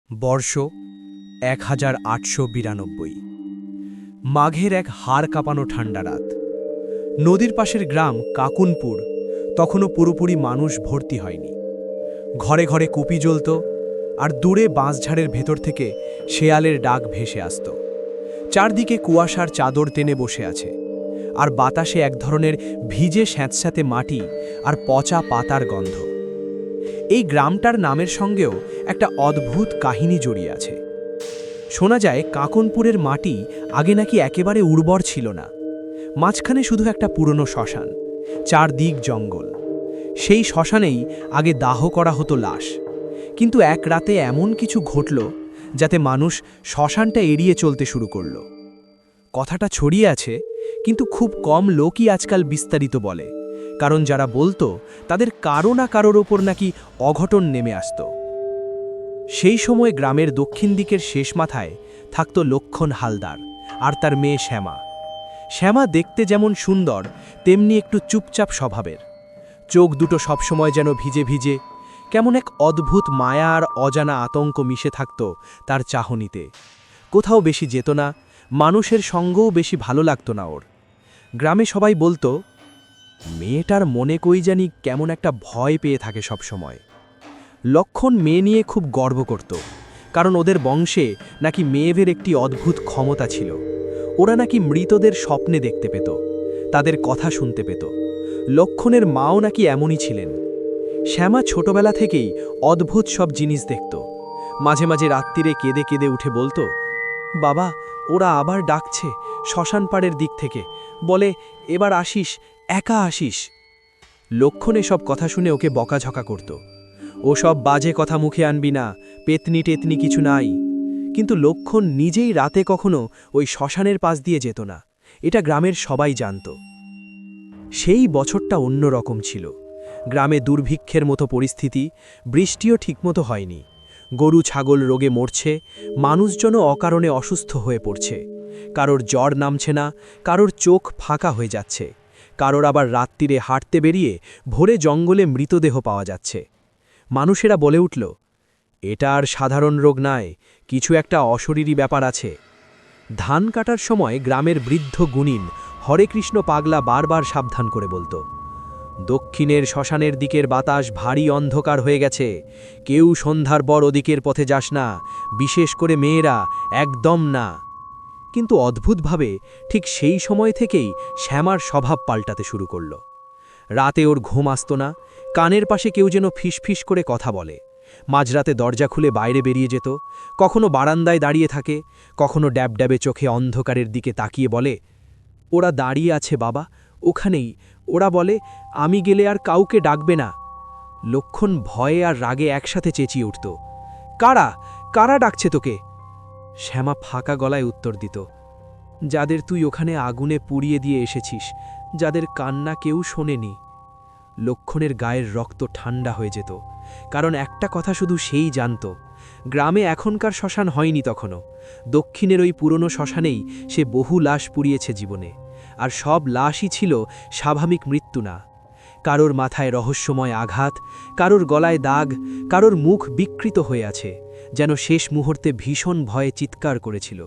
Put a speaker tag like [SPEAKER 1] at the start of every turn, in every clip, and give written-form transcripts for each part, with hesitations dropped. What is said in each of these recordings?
[SPEAKER 1] বর্ষ 1892। মাঘের এক হাড় কাঁপানো ঠান্ডা রাত। নদীর পাশের গ্রাম কাকুনপুর তখনও পুরোপুরি মানুষ ভর্তি হয়নি। ঘরে ঘরে কুপি জ্বলত, আর দূরে বাঁশঝাড়ের ভেতর থেকে শেয়ালের ডাক ভেসে আসত। চারদিকে কুয়াশার চাদর টেনে বসে আছে, আর বাতাসে এক ধরনের ভিজে স্যাঁতস্যাঁতে মাটি আর পচা পাতার গন্ধ। এই গ্রামটার নামের সঙ্গেও একটা অদ্ভুত কাহিনী জড়িয়ে আছে। শোনা যায় কাকনপুরের মাটি আগে নাকি একেবারে উর্বর ছিল না। মাঝখানে শুধু একটা পুরনো শ্মশান, চারদিক জঙ্গল। সেই শ্মশানেই আগে দাহ করা হতো লাশ। কিন্তু এক রাতে এমন কিছু ঘটল যাতে মানুষ শ্মশানটা এড়িয়ে চলতে শুরু করল। কথাটা ছড়িয়ে আছে, কিন্তু খুব কম লোকই আজকাল বিস্তারিত বলে, কারণ যারা বলতো তাদের কারো না কারোর ওপর নাকি অঘটন নেমে আসত। সেই সময় গ্রামের দক্ষিণ দিকের শেষ মাথায় থাকত লক্ষণ হালদার আর তার মেয়ে শ্যামা। শ্যামা দেখতে যেমন সুন্দর, তেমনি একটু চুপচাপ স্বভাবের। চোখ দুটো সবসময় যেন ভিজে ভিজে, কেমন এক অদ্ভুত মায়া আর অজানা আতঙ্ক মিশে থাকত তার চাহনিতে। কোথাও বেশি যেত না, মানুষের সঙ্গও বেশি ভালো লাগতো না ওর। গ্রামে সবাই বলতো, মেয়েটার মনে কই জানি কেমন একটা ভয় পেয়ে থাকে সব সময়। লক্ষণ মেয়ে নিয়ে খুব গর্ব করত, কারণ ওদের বংশে নাকি মেয়েদের একটি অদ্ভুত ক্ষমতা ছিল। ওরা নাকি মৃতদের স্বপ্নে দেখতে পেত, তাদের কথা শুনতে পেত। লক্ষণের মাও নাকি এমনই ছিলেন। শ্যামা ছোটবেলা থেকেই অদ্ভুত সব জিনিস দেখত। মাঝে মাঝে রাত্রিরে কেঁদে কেঁদে উঠে বলতো, বাবা, ওরা আবার ডাকছে শ্মশান পাড়ের দিক থেকে, বলে এবার আসিস, একা আসিস। লক্ষণ এসব কথা শুনে ওকে বকাঝকা করত। ও সব বাজে কথা মুখে আনবি না, পেতনি টেতনি কিছু নাই। কিন্তু লক্ষণ নিজেই রাতে কখনো ওই শ্মশানের পাশ দিয়ে যেত না, এটা গ্রামের সবাই জানত। সেই বছরটা অন্য রকম ছিল। গ্রামে দুর্ভিক্ষের মতো পরিস্থিতি, বৃষ্টিও ঠিকমতো হয়নি। গরু ছাগল রোগে মরছে, মানুষজনও অকারণে অসুস্থ হয়ে পড়ছে। কারোর জ্বর নামছে না, কারোর চোখ ফাঁকা হয়ে যাচ্ছে, কারোর আবার রাত্রিরে হাঁটতে বেরিয়ে ভোরে জঙ্গলে মৃতদেহ পাওয়া যাচ্ছে। মানুষেরা বলে উঠল, এটা আর সাধারণ রোগ নয়, কিছু একটা অশরীরী ব্যাপার আছে। ধান কাটার সময় গ্রামের বৃদ্ধ গুণিন হরেকৃষ্ণ পাগলা বারবার সাবধান করে বলতো, দক্ষিণের শ্মশানের দিকের বাতাস ভারী অন্ধকার হয়ে গেছে, কেউ সন্ধ্যার পর ওদিকের পথে যাস না, বিশেষ করে মেয়েরা, একদম না। কিন্তু অদ্ভুতভাবে ঠিক সেই সময় থেকেই শ্যামার স্বভাব পাল্টাতে শুরু করল। রাতে ওর ঘুম আসত না, কানের পাশে কেউ যেন ফিসফিস করে কথা বলে। মাঝরাতে দরজা খুলে বাইরে বেরিয়ে যেত, কখনো বারান্দায় দাঁড়িয়ে থাকে, কখনো ড্যাবড্যাবে চোখে অন্ধকারের দিকে তাকিয়ে বলে, ওরা দাঁড়িয়ে আছে বাবা, ওখানেই। ওরা বলে আমি গেলে আর কাউকে ডাকবে না। লক্ষণ ভয়ে আর রাগে একসাথে চেঁচিয়ে উঠত, কারা কারা ডাকছে তোকে? শ্যামা ফাঁকা গলায় উত্তর দিত, যাদের তুই ওখানে আগুনে পুড়িয়ে দিয়ে এসেছিস, যাদের কান্না কেউ শোনেনি। লক্ষণের গায়ের রক্ত ঠান্ডা হয়ে যেত, কারণ একটা কথা শুধু সেই জানত, গ্রামে এখনকার শ্মশান হয়নি তখনও। দক্ষিণের ওই পুরনো শ্মশানেই সে বহু লাশ পুড়িয়েছে জীবনে, আর সব লাশই ছিল স্বাভাবিক মৃত্যু না। কারোর মাথায় রহস্যময় আঘাত, কারোর গলায় দাগ, কারোর মুখ বিকৃত হয়ে আছে, যেন শেষ মুহূর্তে ভীষণ ভয়ে চিৎকার করেছিল।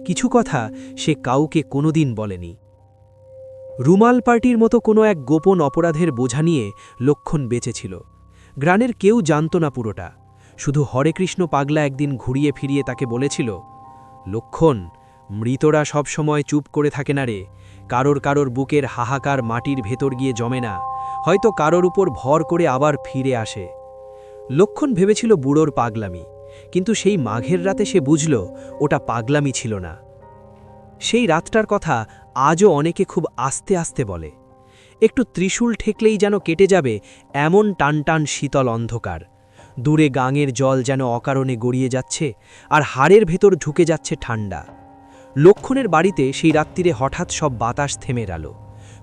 [SPEAKER 1] কিছু কথা সে কাউকে কোনোদিন বলেনি। রুমাল পার্টির মতো কোনো এক গোপন অপরাধের বোঝা নিয়ে লক্ষণ বেঁচেছিল। গ্রামের কেউ জানত না পুরোটা, শুধু হরেকৃষ্ণ পাগলা একদিন ঘুরিয়ে ফিরিয়ে তাকে বলেছিল, লক্ষণ, মৃতরা সব সময় চুপ করে থাকে না রে, কারোর কারোর বুকের হাহাকার মাটির ভেতর গিয়ে জমে না, হয়তো কারোর উপর ভর করে আবার ফিরে আসে। লক্ষণ ভেবেছিল বুড়োর পাগলামি, কিন্তু সেই মাঘের রাতে সে বুঝল ওটা পাগলামি ছিল না। সেই রাতটার কথা আজও অনেকে খুব আস্তে আস্তে বলে। একটু ত্রিশূল ঠেকলেই যেন কেটে যাবে এমন টানটান শীতল অন্ধকার। দূরে গাঙের জল যেন অকারণে গড়িয়ে যাচ্ছে, আর হাড়ের ভেতর ঢুকে যাচ্ছে ঠান্ডা। লক্ষণের বাড়িতে সেই রাত্রিরে হঠাৎ সব বাতাস থেমে গেল।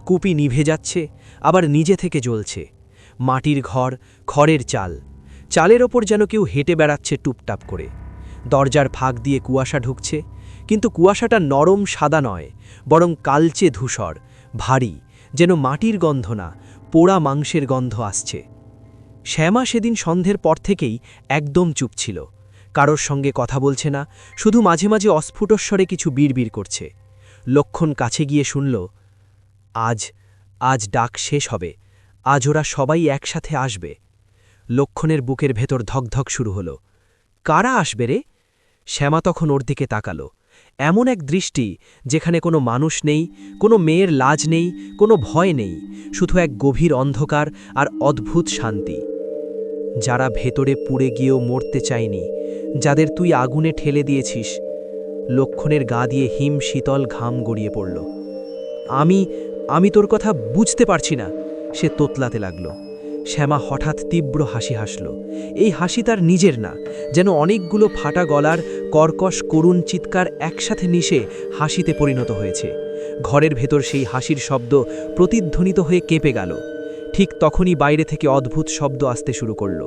[SPEAKER 1] কুপি নিভে যাচ্ছে, আবার নিজে থেকে জ্বলছে। মাটির ঘর, খড়ের চাল, চালের ওপর যেন কেউ হেঁটে বেড়াচ্ছে টুপটাপ করে। দরজার ফাঁক দিয়ে কুয়াশা ঢুকছে, কিন্তু কুয়াশাটা নরম সাদা নয়, বরং কালচে ধূসর, ভারী, যেন মাটির গন্ধ না, পোড়া মাংসের গন্ধ আসছে। শ্যামা সেদিন সন্ধ্যের পর থেকেই একদম চুপ ছিল। কারোর সঙ্গে কথা বলছে না, শুধু মাঝে মাঝে অস্ফুটস্বরে কিছু বিড়বিড় করছে। লক্ষণ কাছে গিয়ে শুনল, আজ আজ ডাক শেষ হবে, আজ ওরা সবাই একসাথে আসবে। লক্ষণের বুকের ভেতর ধকধক শুরু হলো। কারা আসবে রে? শ্যামা তখন ওর দিকে তাকালো। এমন এক দৃষ্টি যেখানে কোনো মানুষ নেই, কোনো মেয়ের লাজ নেই, কোনো ভয় নেই, শুধু এক গভীর অন্ধকার আর অদ্ভুত শান্তি। যারা ভেতরে পুড়ে গিয়েও মরতে চায়নি, যাদের তুই আগুনে ঠেলে দিয়েছিস। লক্ষণের গা দিয়ে হিম শীতল ঘাম গড়িয়ে পড়ল। আমি তোর কথা বুঝতে পারছি না, সে তোতলাতে লাগল। শ্যামা হঠাৎ তীব্র হাসি হাসল। এই হাসি তার নিজের না, যেন অনেকগুলো ফাটা গলার কর্কশ করুণ চিৎকার একসাথে মিশে হাসিতে পরিণত হয়েছে। ঘরের ভেতর সেই হাসির শব্দ প্রতিধ্বনিত হয়ে কেঁপে গেল। ঠিক তখনই বাইরে থেকে অদ্ভুত শব্দ আসতে শুরু করল।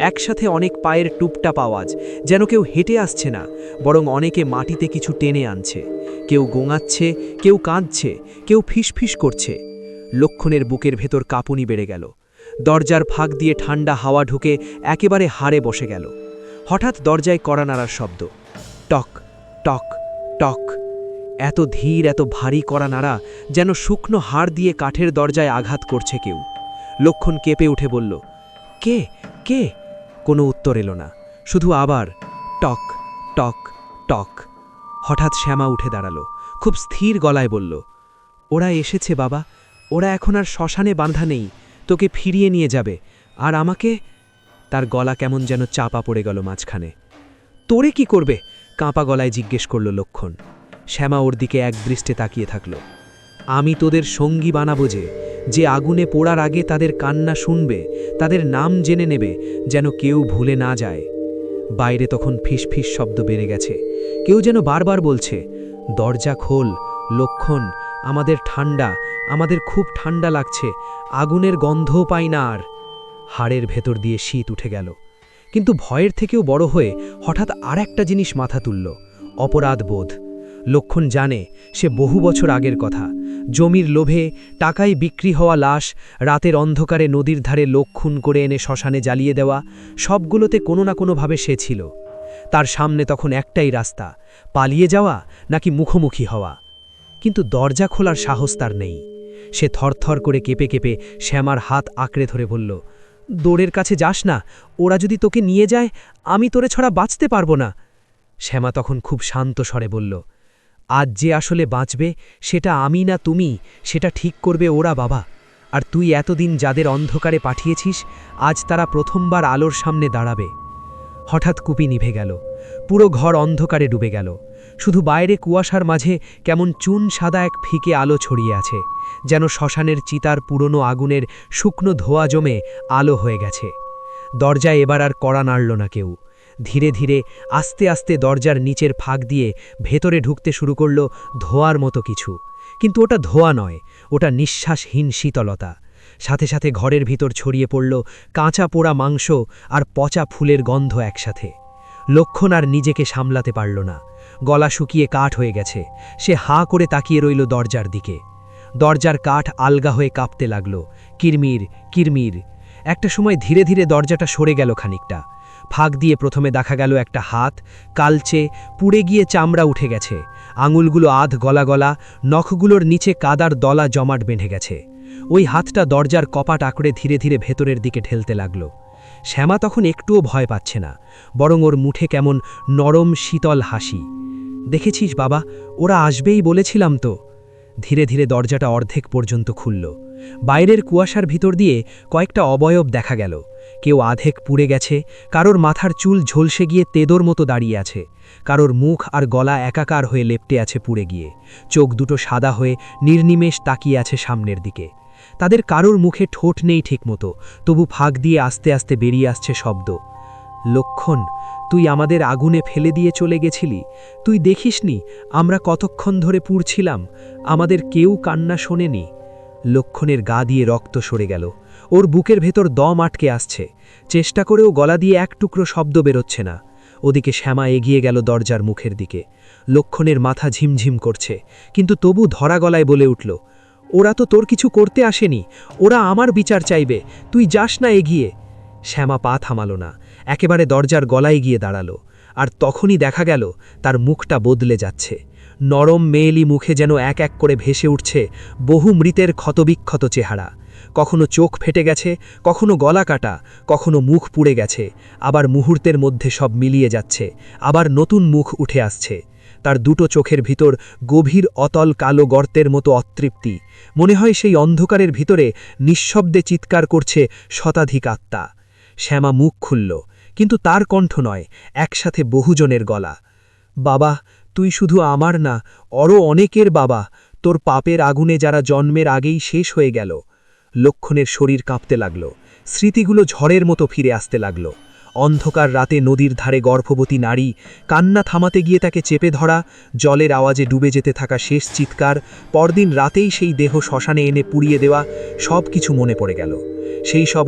[SPEAKER 1] একসাথে অনেক পায়ের টুপটাপ আওয়াজ, যেন কেউ হেঁটে আসছে না, বরং অনেকে মাটিতে কিছু টেনে আনছে। কেউ গোঙাচ্ছে, কেউ কাঁদছে, কেউ ফিসফিস করছে। লক্ষণের বুকের ভেতর কাঁপুনি বেড়ে গেল। দরজার ফাঁক দিয়ে ঠান্ডা হাওয়া ঢুকে একেবারে হাড়ে বসে গেল। হঠাৎ দরজায় কড়া নাড়ার শব্দ, টক টক টক। এত ধীর, এত ভারী কড়া নাড়া, যেন শুকনো হাড় দিয়ে কাঠের দরজায় আঘাত করছে কেউ। লক্ষণ কেঁপে উঠে বলল, কে কে? কোনো উত্তর এলো না, শুধু আবার টক টক টক। হঠাৎ শ্যামা উঠে দাঁড়ালো, খুব স্থির গলায় বলল, ওরা এসেছে বাবা, ওরা এখন আর শ্মশানে বাঁধা নেই, তোকে ফিরিয়ে নিয়ে যাবে। আর আমাকে? তার গলা কেমন যেন চাপা পড়ে গেল মাঝখানে। তোরে কি করবে? কাঁপা গলায় জিজ্ঞেস করল লক্ষণ। শ্যামা ওর দিকে এক দৃষ্টে তাকিয়ে থাকল। আমি তোদের সঙ্গী বানাবো, যে আগুনে পোড়ার আগে তাদের কান্না শুনবে, তাদের নাম জেনে নেবে, যেন কেউ ভুলে না যায়। বাইরে তখন ফিসফিস শব্দ বেড়ে গেছে। কেউ যেন বারবার বলছে, দরজা খোল লক্ষণ, আমাদের খুব ঠান্ডা লাগছে, আগুনের গন্ধও পাই না আর। হাড়ের ভেতর দিয়ে শীত উঠে গেল। কিন্তু ভয়ের থেকেও বড় হয়ে হঠাৎ আর একটা জিনিস মাথা তুলল, অপরাধ বোধ। লক্ষণ জানে সে বহু বছর আগের কথা। জমির লোভে, টাকায় বিক্রি হওয়া লাশ, রাতের অন্ধকারে নদীর ধারে লোক খুন করে এনে শ্মশানে জ্বালিয়ে দেওয়া, সবগুলোতে কোনো না কোনোভাবে সে ছিল। তার সামনে তখন একটাই রাস্তা, পালিয়ে যাওয়া নাকি মুখোমুখি হওয়া। কিন্তু দরজা খোলার সাহস তার নেই। সে থরথর করে কেঁপে কেঁপে শ্যামার হাত আঁকড়ে ধরে বলল, দৌড়ের কাছে যাস না, ওরা যদি তোকে নিয়ে যায়, আমি তোরে ছাড়া বাঁচতে পারবো না। শ্যামা তখন খুব শান্ত স্বরে বলল, আজ যে আসলে বাঁচবে সেটা আমি না তুমি, সেটা ঠিক করবে ওরা বাবা। আর তুই এতদিন যাদের অন্ধকারে পাঠিয়েছিস, আজ তারা প্রথমবার আলোর সামনে দাঁড়াবে। হঠাৎ কুপি নিভে গেল। পুরো ঘর অন্ধকারে ডুবে গেল। শুধু বাইরে কুয়াশার মাঝে কেমন চুন সাদা এক ফিকে আলো ছড়িয়ে আছে, যেন শ্মশানের চিতার পুরনো আগুনের শুকনো ধোয়া জমে আলো হয়ে গেছে। দরজায় এবার আর কড়া নাড়ল না কেউ। ধীরে ধীরে আস্তে আস্তে দরজার নিচের ফাঁক দিয়ে ভেতরে ঢুকতে শুরু করল ধোঁয়ার মতো কিছু। কিন্তু ওটা ধোঁয়া নয়, ওটা নিঃশ্বাসহীন শীতলতা। সাথে সাথে ঘরের ভিতর ছড়িয়ে পড়ল কাঁচা পোড়া মাংস আর পচা ফুলের গন্ধ একসাথে। লক্ষণ আর নিজেকে সামলাতে পারল না। গলা শুকিয়ে কাঠ হয়ে গেছে। সে হাঁ করে তাকিয়ে রইল দরজার দিকে। দরজার কাঠ আলগা হয়ে কাঁপতে লাগল, কিরমির কিরমির। একটা সময় ধীরে ধীরে দরজাটা সরে গেল খানিকটা। ফাঁক দিয়ে প্রথমে দেখা গেল একটা হাত, কালচে, পুড়ে গিয়ে চামড়া উঠে গেছে, আঙুলগুলো আধ গলা গলা, নখগুলোর নিচে কাদার দলা জমাট বেঁধে গেছে। ওই হাতটা দরজার কপাট আঁকড়ে ধীরে ধীরে ভেতরের দিকে ঠেলতে লাগল। শ্যামা তখন একটুও ভয় পাচ্ছে না, বরং ওর মুখে কেমন নরম শীতল হাসি। দেখেছিস বাবা, ওরা আসবেই বলেছিলাম তো। ধীরে ধীরে দরজাটা অর্ধেক পর্যন্ত খুলল। বাইরের কুয়াশার ভিতর দিয়ে কয়েকটা অবয়ব দেখা গেল। কেউ আধেক পুড়ে গেছে, কারোর মাথার চুল ঝলসে গিয়ে তেদোর মতো দাঁড়িয়ে আছে, কারোর মুখ আর গলা একাকার হয়ে লেপ্টে আছে পুড়ে গিয়ে, চোখ দুটো সাদা হয়ে নির্নিমেষ তাকিয়ে আছে সামনের দিকে। তাদের কারোর মুখে ঠোঁট নেই ঠিকমতো, তবু ফাঁক দিয়ে আস্তে আস্তে বেরিয়ে আসছে শব্দ। লক্ষণ, তুই আমাদের আগুনে ফেলে দিয়ে চলে গেছিলি, তুই দেখিসনি আমরা কতক্ষণ ধরে পুড়ছিলাম, আমাদের কেউ কান্না শোনেনি। লক্ষণের গা দিয়ে রক্ত সরে গেল। ওর বুকের ভেতর দম আটকে আসছে। চেষ্টা করেও গলা দিয়ে এক টুকরো শব্দ বেরোচ্ছে না। ওদিকে শ্যামা এগিয়ে গেল দরজার মুখের দিকে। লক্ষণের মাথা ঝিমঝিম করছে, কিন্তু তবু ধরা গলায় বলে উঠল, ওরা তো তোর কিছু করতে আসেনি, ওরা আমার বিচার চাইবে, তুই যাস না এগিয়ে। শ্যামা পা থামালো না, একেবারে দরজার গলায় গিয়ে দাঁড়ালো।
[SPEAKER 2] আর তখনই দেখা গেল তার মুখটা বদলে যাচ্ছে। নরম মেয়েলি মুখে যেন এক এক করে ভেসে উঠছে বহু মৃতের ক্ষতবিক্ষত চেহারা। কখনো চোখ ফেটে গেছে, কখনো গলা কাটা, কখনো মুখ পুড়ে গেছে, আবার মুহূর্তের মধ্যে সব মিলিয়ে যাচ্ছে, আবার নতুন মুখ উঠে আসছে। তার দুটো চোখের ভিতর গভীর অতল কালো গর্তের মতো অতৃপ্তি। মনে হয় সেই অন্ধকারের ভিতরে নিঃশব্দে চিৎকার করছে শতাধিক আত্মা। শ্যামা মুখ খুলল, কিন্তু তার কণ্ঠ নয়, একসাথে বহুজনের গলা। বাবা, তুই শুধু আমার না, অরো অনেকের বাবা। তোর পাপের আগুনে যারা জন্মের আগেই শেষ হয়ে গেল। লক্ষণের শরীর কাঁপতে লাগল, স্মৃতিগুলো ঝড়ের মতো ফিরে আসতে লাগল। অন্ধকার রাতে নদীর ধারে গর্ভবতী নারী, কান্না থামাতে গিয়ে তাকে চেপে ধরা, জলের আওয়াজে ডুবে যেতে থাকা শেষ চিৎকার, পরদিন রাতেই সেই দেহ শ্মশানে এনে পুড়িয়ে দেওয়া, সব কিছু মনে পড়ে গেল। সেই সব